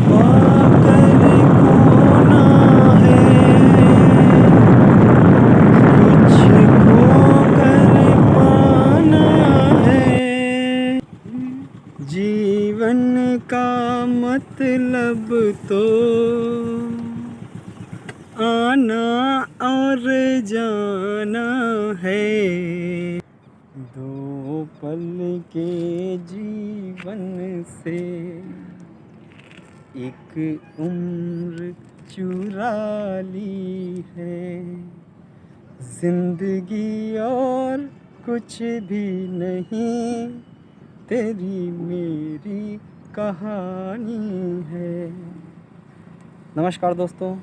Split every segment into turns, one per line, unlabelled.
पाकर खोना है, कुछ खोकर पाना है। जीवन का मतलब तो आना और जाना है। दो पल के जीवन से एक उम्र चुरा ली है। जिंदगी और कुछ भी नहीं, तेरी मेरी कहानी है। नमस्कार दोस्तों,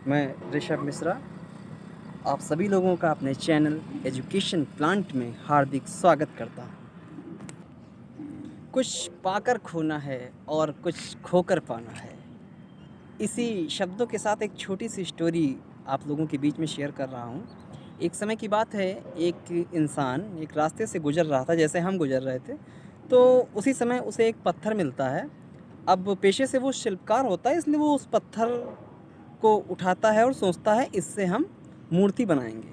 मैं ऋषभ मिश्रा आप सभी लोगों का अपने चैनल एजुकेशन प्लांट में हार्दिक स्वागत करता हूँ। कुछ पाकर खोना है और कुछ खोकर पाना है। इसी शब्दों के साथ एक छोटी सी स्टोरी आप लोगों के बीच में शेयर कर रहा हूँ। एक समय की बात है, एक इंसान एक रास्ते से गुजर रहा था, जैसे हम गुजर रहे थे। तो उसी समय उसे एक पत्थर मिलता है। अब पेशे से वो शिल्पकार होता है, इसलिए वो उस पत्थर को उठाता है और सोचता है इससे हम मूर्ति बनाएंगे।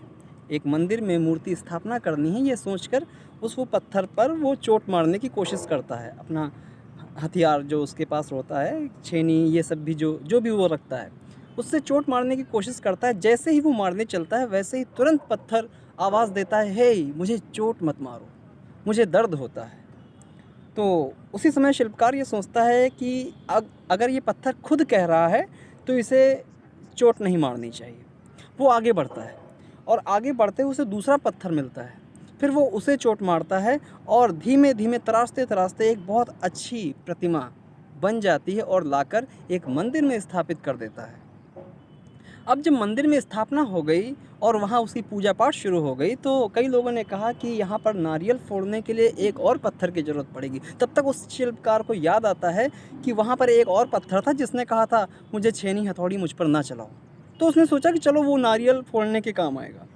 एक मंदिर में मूर्ति स्थापना करनी है, ये सोचकर वो पत्थर पर वो चोट मारने की कोशिश करता है। अपना हथियार जो उसके पास होता है, छेनी, ये सब भी जो भी वो रखता है, उससे चोट मारने की कोशिश करता है। जैसे ही वो मारने चलता है, वैसे ही तुरंत पत्थर आवाज़ देता है, हे मुझे चोट मत मारो, मुझे दर्द होता है। तो उसी समय शिल्पकार ये सोचता है कि अगर ये पत्थर खुद कह रहा है तो इसे चोट नहीं मारनी चाहिए। वो आगे बढ़ता है और आगे बढ़ते उसे दूसरा पत्थर मिलता है। फिर वो उसे चोट मारता है और धीमे धीमे तराशते तराशते एक बहुत अच्छी प्रतिमा बन जाती है और लाकर एक मंदिर में स्थापित कर देता है। अब जब मंदिर में स्थापना हो गई और वहाँ उसकी पूजा पाठ शुरू हो गई, तो कई लोगों ने कहा कि यहाँ पर नारियल फोड़ने के लिए एक और पत्थर की ज़रूरत पड़ेगी। तब तक उस शिल्पकार को याद आता है कि वहाँ पर एक और पत्थर था जिसने कहा था मुझे छेनी हथौड़ी मुझ पर ना चलाओ। तो उसने सोचा कि चलो वो नारियल फोड़ने के काम आएगा।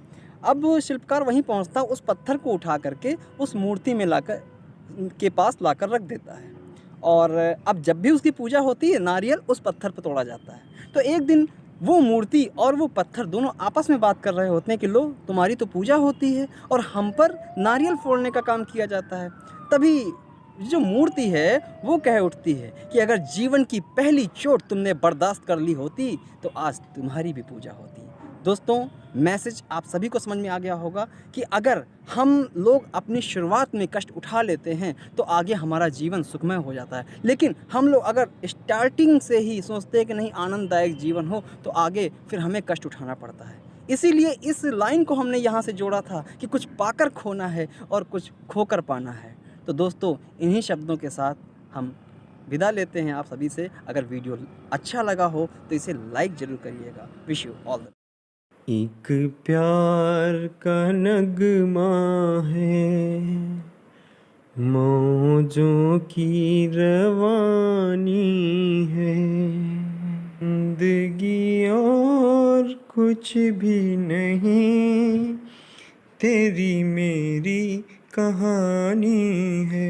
अब शिल्पकार वहीं पहुँचता, उस पत्थर को उठा करके उस मूर्ति में लाकर के पास लाकर रख देता है। और अब जब भी उसकी पूजा होती है, नारियल उस पत्थर पर तोड़ा जाता है। तो एक दिन वो मूर्ति और वो पत्थर दोनों आपस में बात कर रहे होते हैं कि लो, तुम्हारी तो पूजा होती है और हम पर नारियल फोड़ने का काम किया जाता है। तभी जो मूर्ति है वो कह उठती है कि अगर जीवन की पहली चोट तुमने बर्दाश्त कर ली होती तो आज तुम्हारी भी पूजा होती। दोस्तों, मैसेज आप सभी को समझ में आ गया होगा कि अगर हम लोग अपनी शुरुआत में कष्ट उठा लेते हैं तो आगे हमारा जीवन सुखमय हो जाता है। लेकिन हम लोग अगर स्टार्टिंग से ही सोचते हैं कि नहीं आनंददायक जीवन हो, तो आगे फिर हमें कष्ट उठाना पड़ता है। इसीलिए इस लाइन को हमने यहाँ से जोड़ा था कि कुछ पाकर खोना है और कुछ खोकर पाना है। तो दोस्तों, इन्हीं शब्दों के साथ हम विदा लेते हैं आप सभी से। अगर वीडियो अच्छा लगा हो तो इसे लाइक ज़रूर करिएगा। Wish you all the. एक प्यार का नगमा है, मौजों की रवानी है। जिंदगी और कुछ भी नहीं, तेरी मेरी कहानी है।